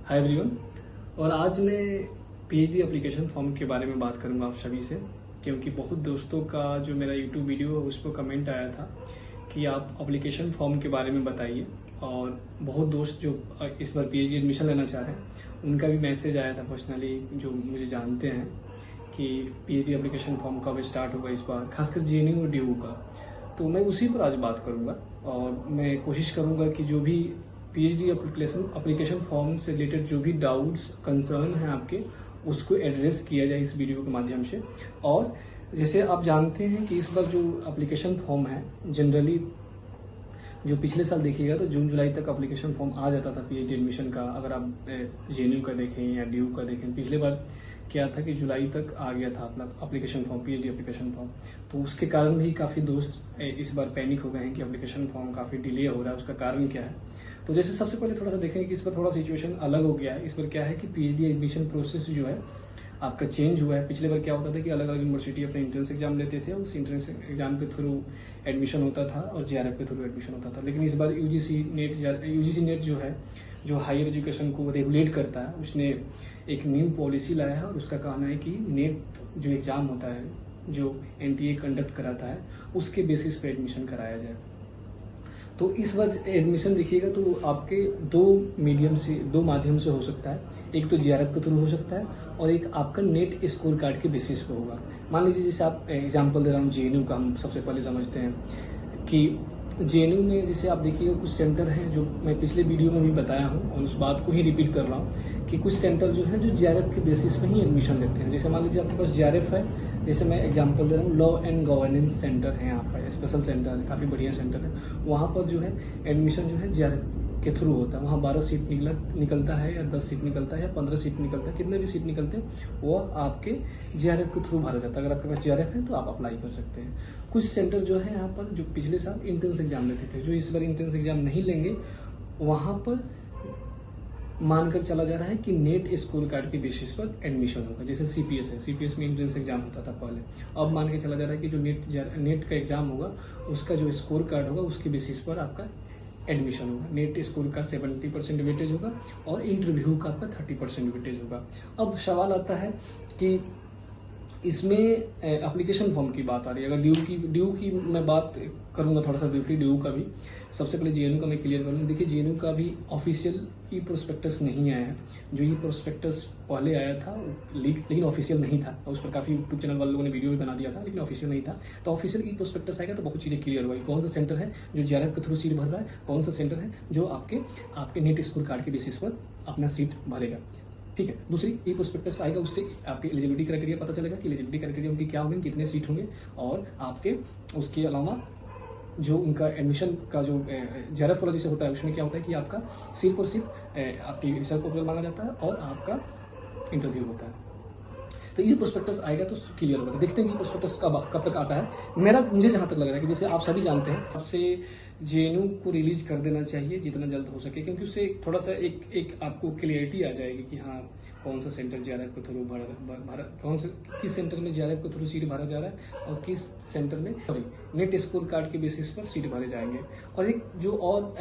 Hi everyone. और आज मैं पीएचडी एप्लीकेशन फॉर्म के बारे में बात करूंगा आप सभी से, क्योंकि बहुत दोस्तों का जो मेरा यूट्यूब वीडियो है उस पर कमेंट आया था कि आप एप्लीकेशन फॉर्म के बारे में बताइए। और बहुत दोस्त जो इस बार पीएचडी एडमिशन लेना चाह रहे हैं उनका भी मैसेज आया था पर्सनली, जो मुझे जानते हैं, कि पीएचडी एप्लीकेशन फॉर्म कब स्टार्ट होगा इस बार, खासकर जेएनयू और डीयू का। तो मैं उसी पर आज बात करूंगा और मैं कोशिश करूंगा कि जो भी पीएचडी एप्लीकेशन फॉर्म से रिलेटेड जो भी डाउट्स कंसर्न हैं आपके, उसको एड्रेस किया जाए इस वीडियो के माध्यम से। और जैसे आप जानते हैं कि इस बार जो एप्लीकेशन फॉर्म है, जनरली जो पिछले साल देखिएगा तो जून जुलाई तक एप्लीकेशन फॉर्म आ जाता था पीएचडी एडमिशन का। अगर आप जेएनयू का देखें या डीयू का देखें, पिछले बार क्या था कि जुलाई तक आ गया था अपना application form, PhD application form. तो उसके कारण भी काफ़ी दोस्त इस बार पैनिक हो गए हैं कि एप्लीकेशन फॉर्म काफ़ी डिले हो रहा है, उसका कारण क्या है। तो जैसे सबसे पहले थोड़ा सा देखेंगे कि इस पर थोड़ा सिचुएशन अलग हो गया है। इस पर क्या है कि पीएचडी एडमिशन प्रोसेस जो है आपका चेंज हुआ है। पिछले बार क्या होता था कि अलग अलग यूनिवर्सिटी अपने एंट्रेंस एग्जाम लेते थे, उस एंट्रेंस एग्जाम के थ्रू एडमिशन होता था और जेआरएफ के थ्रू एडमिशन होता था। लेकिन इस बार यूजीसी नेट जो है, जो हायर एजुकेशन को रेगुलेट करता है, उसने एक न्यू पॉलिसी लाया है। और उसका कहना है कि नेट जो एग्जाम होता है, जो एनटीए कंडक्ट कराता है, उसके बेसिस पे एडमिशन कराया जाए। तो इस बार एडमिशन देखिएगा तो आपके दो माध्यम से हो सकता है। एक तो जेआरएफ के थ्रू हो सकता है और एक आपका नेट स्कोर कार्ड के बेसिस पे होगा। मान लीजिए जैसे आप एग्जांपल दे रहा हूँ जेएनयू का, हम सबसे पहले समझते हैं कि जेएनयू में जैसे आप देखिएगा कुछ सेंटर हैं, जो मैं पिछले वीडियो में भी बताया हूँ और उस बात को ही रिपीट कर रहा हूँ कि कुछ सेंटर जो है जो जेआरएफ के बेसिस पे ही एडमिशन लेते हैं। जैसे मान लीजिए आपके पास जेआरएफ है, जैसे मैं एग्जांपल दे रहा हूँ, लॉ एंड गवर्नेंस सेंटर है यहाँ पर, स्पेशल सेंटर है, काफ़ी बढ़िया सेंटर है। वहाँ पर जो है एडमिशन जो है जेआरएफ के थ्रू होता है। वहाँ 12 सीट निकलता है या 10 सीट निकलता है या 15 सीट निकलता है, कितने भी सीट निकलते हैं वो आपके जेआरएफ के थ्रू भरा जाता है। अगर आपके पास जेआरएफ है तो आप अप्लाई कर सकते हैं। कुछ सेंटर जो है यहाँ पर जो पिछले साल इंट्रेंस एग्जाम लेते थे, जो इस बार इंट्रेंस एग्जाम नहीं लेंगे, वहाँ पर मानकर चला जा रहा है कि नेट स्कोर कार्ड के बेसिस पर एडमिशन होगा। जैसे सीपीएस है, सीपीएस में इंट्रेंस एग्जाम होता था पहले, अब मान के चला जा रहा है कि जो नेट का एग्जाम होगा, उसका जो स्कोर कार्ड होगा उसके बेसिस पर आपका एडमिशन होगा। नेट स्कोर का 70% वेटेज होगा और इंटरव्यू का आपका 30% वेटेज होगा। अब सवाल आता है कि इसमें एप्लीकेशन फॉर्म की बात आ रही है। अगर ड्यू की मैं बात करूंगा थोड़ा सा ब्रीफली, ड्यू का भी। सबसे पहले जेएनयू का मैं क्लियर कर लूँ। देखिए जेएनयू का भी ऑफिशियल ई प्रोस्पेक्टस नहीं आया है। जो ई प्रोस्पेक्टस पहले आया था लेकिन ऑफिशियल नहीं था, उस पर काफी यूट्यूब चैनल वाले लोगों ने वीडियो भी बना दिया था, लेकिन ऑफिशियल नहीं था। तो ऑफिशियल ई प्रोस्पेक्टस आएगा तो बहुत चीजें क्लियर होगी। कौन सा सेंटर है जो जेआरएफ के थ्रू सीट भर रहा है, कौन सा सेंटर है जो आपके नेट स्कोर कार्ड के बेसिस पर अपना सीट भरेगा। ठीक है। दूसरी ई प्रोस्पेक्टस आएगा, उससे आपके एलिजिबिलिटी क्राइटेरिया पता चलेगा कि एलिजिबिलिटी क्राइटेरिया उनकी क्या होंगे, कितने सीट होंगे, और आपके उसके अलावा जो उनका एडमिशन का जो जेआरएफ वाला जैसे होता है, उसमें क्या होता है कि आपका सिर्फ और सिर्फ आपकी रिसर्च प्रपोजल मांगा जाता है और आपका इंटरव्यू होता है। तो ये प्रोस्पेक्टस आएगा तो क्लियर होगा। तो देखते हैं कि प्रोस्पेक्टस कब तक आता है। मुझे जहां तक लग रहा है कि जैसे आप सभी जानते हैं, आपसे जेएनयू को रिलीज कर देना चाहिए जितना जल्द हो सके, क्योंकि उससे थोड़ा सा एक आपको क्लियरिटी आ जाएगी कि हाँ कौन सा सेंटर जेआरएफ के थ्रू कौन सा किस सेंटर में जेआरएफ के थ्रू सीट भरा जा रहा है और किस सेंटर में नेट स्कोर कार्ड के बेसिस पर सीट भरे जाएंगे। और एक जो और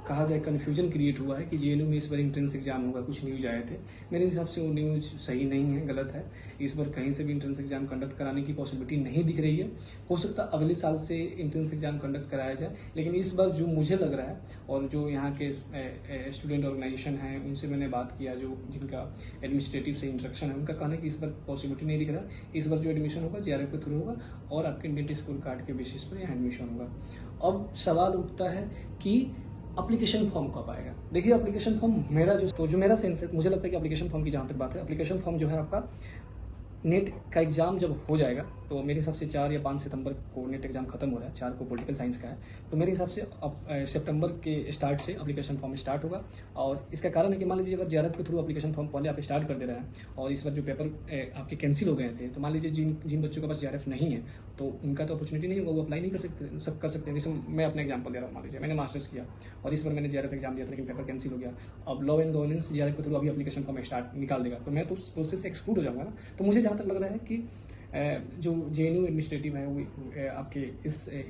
कहा जाए कंफ्यूजन क्रिएट हुआ है कि जेएनयू में इस बार इंट्रेंस एग्जाम होगा, कुछ न्यूज आए थे। मेरे हिसाब से वो न्यूज सही नहीं है, गलत है। इस बार कहीं से भी इंट्रेंस एग्जाम कंडक्ट कराने की पॉसिबिलिटी नहीं दिख रही है। हो सकता है अगले साल से इंट्रेंस एग्जाम कंडक्ट कराया जाए, लेकिन इस बार जो मुझे लग रहा है, और जो यहाँ के स्टूडेंट ऑर्गेनाइजेशन है उनसे मैंने बात किया, जो जिनका एडमिनिस्ट्रेटिव से इंस्ट्रक्शन है, उनका कहना है कि इस बार पॉसिबिलिटी नहीं दिख रहा है। इस बार जो एडमिशन होगा जेआरएफ के थ्रू होगा और आपके नेट स्कोर कार्ड के बेसिस पर यहाँ एडमिशन होगा। अब सवाल उठता है कि एप्लीकेशन फॉर्म कब आएगा। देखिए एप्लीकेशन फॉर्म मेरा सेंस है, मुझे लगता है कि एप्लीकेशन फॉर्म की जहां तक बात है, एप्लीकेशन फॉर्म जो है आपका नेट का एग्जाम जब हो जाएगा, तो मेरे हिसाब से 4 या 5 सितंबर को नेट एग्जाम खत्म हो रहा है, 4 को पॉलिटिकल साइंस का है। तो मेरे हिसाब से अब सितंबर के स्टार्ट से एप्लीकेशन फॉर्म स्टार्ट होगा। और इसका कारण है कि मान लीजिए अगर जेआरएफ के थ्रू एप्लीकेशन फॉर्म पहले आप स्टार्ट कर दे रहे हैं और इस बार जो पेपर आपके कैंसिल हो गए थे, तो मान लीजिए जिन बच्चों के पास जेआरएफ नहीं है तो उनका तो अपॉर्चुनिटी नहीं होगा, वो अप्लाई नहीं कर सकते हैं। जैसे मैं अपना एग्जाम्पल दे रहा हूँ, मान लीजिए मैंने मास्टर्स किया और इस बार मैंने जेआरएफ एग्जाम दिया था लेकिन पेपर कैंसिल हो गया। अब लॉ एंड गवर्नेंस जेआरएफ के थ्रू अभी एप्लीकेशन फॉर्म स्टार्ट निकाल देगा, तो मैं तो उस प्रोसेस से एक्सक्लूड हो जाऊंगा ना। तो मुझे जहाँ तक लग रहा है कि जो जेएनयू एडमिनिस्ट्रेटिव है वो आपके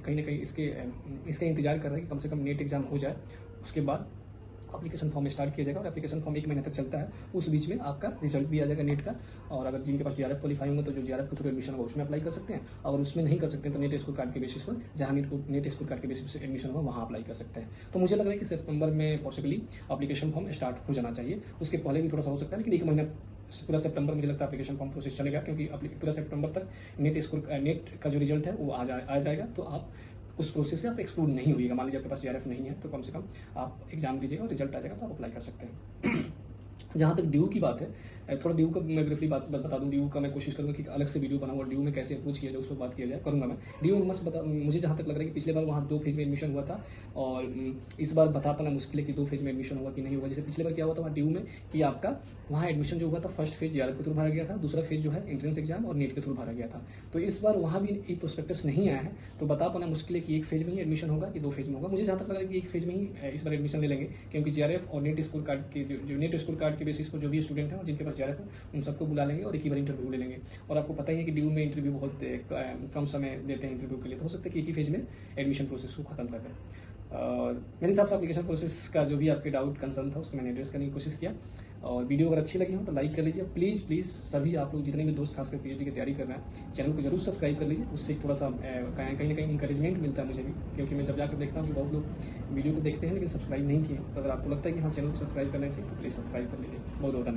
कहीं ना कहीं इसका इंतजार कर रहा है कि कम से कम नेट एग्जाम हो जाए, उसके बाद एप्लीकेशन फॉर्म स्टार्ट किया जाएगा और एप्लीकेशन फॉर्म 1 महीने तक चलता है। उस बीच में आपका रिजल्ट भी आ जाएगा नीट का, और अगर जिनके पास जीआरएफ क्वालीफाई होंगे तो जो जीआरएफ के थ्रू एडमिशन होगा उसमें अप्लाई कर सकते हैं, और उसमें नहीं कर सकते हैं तो नेट स्कोर कार्ड के बेसिस पर, जहाँ नेट स्कोर कार्ड के बेसिस पर एडमिशन होगा वहाँ अप्लाई कर सकते हैं। तो मुझे लग रहा है कि सितंबर में पॉसिबली एप्लीकेशन फॉर्म स्टार्ट हो जाना चाहिए, उसके पहले भी थोड़ा सा हो सकता है, लेकिन 1 महीना पूरा सितंबर मुझे लगता है एप्लीकेशन फॉर्म प्रोसेस चलेगा, क्योंकि पूरा सितंबर तक नेट का जो रिजल्ट है वो आ जाएगा। तो आप उस प्रोसेस से आप एक्सक्लूड नहीं होइएगा। मान लीजिए आपके पास जीआरएफ नहीं है तो कम से कम आप एग्जाम दीजिएगा और रिजल्ट आ जाएगा तो आप अप्लाई कर सकते हैं। जहाँ तक ड्यू की बात है, थोड़ा ड्यू का मैं ब्रीफली बात बता दूं। ड्यू का मैं कोशिश करूंगा कि अलग से वीडियो बनाऊं और ड्यू में कैसे अप्रोच किया जाए उस पर बात किया जाए, करूंगा मैं। ड्यू में मस्त मुझे जहाँ तक लग रहा है कि पिछले बार वहाँ 2 फेज में एडमिशन हुआ था, और इस बार बता पाना मुश्किल है कि 2 फेज में एडमिशन हुआ कि नहीं हुआ। जैसे पिछले बार क्या हुआ था वहाँ ड्यू में कि आपका वहाँ एडमिशन जो हुआ था, फर्स्ट फेज जीआरएफ के थ्रू भरा गया था, दूसरा फेज जो है एंट्रेंस एग्जाम और नीट के थ्रू भरा गया था। तो इस बार वहाँ भी एक प्रोस्पेक्टस नहीं आया है, तो बता पाना मुश्किल है कि 1 फेज में ही एडमिशन होगा कि 2 फेज में होगा। मुझे जहाँ तक लग रहा है कि 1 फेज में ही इस बार एडमिशन ले लेंगे, क्योंकि जीआरएफ और नेट स्कोर कार्ड के जो नेट स्कोर कार्ड के बेसिस पर जो भी स्टूडेंट है और जिनके पास जीआरएफ है उन सबको बुला लेंगे और एक ही बार इंटरव्यू ले लेंगे। और आपको पता ही है कि ड्यू में इंटरव्यू बहुत कम समय देते हैं इंटरव्यू के लिए, तो हो सकता है कि एक ही फेज में एडमिशन प्रोसेस को खत्म कर दें। मेरे हिसाब से एप्लीकेशन प्रोसेस का जो भी आपके डाउट कंसर्न था उसको मैंने एड्रेस करने की कोशिश किया। और वीडियो अगर अच्छी लगी हो तो लाइक कर लीजिए प्लीज़ सभी आप लोग, जितने भी दोस्त खासकर पीएचडी की तैयारी कर रहे हैं, चैनल को जरूर सब्सक्राइब कर लीजिए। उससे थोड़ा सा कहीं ना कहीं इंकरेजमेंट मिलता है मुझे भी, क्योंकि मैं जब जाकर देखता हूँ कि बहुत लोग वीडियो को देखते हैं लेकिन सब्सक्राइब नहीं किए। तो अगर आपको लगता है कि हाँ चैनल को सब्सक्राइब करना चाहिए तो प्लीज़ सब्सक्राइब कर लीजिए। बहुत बहुत धन्यवाद।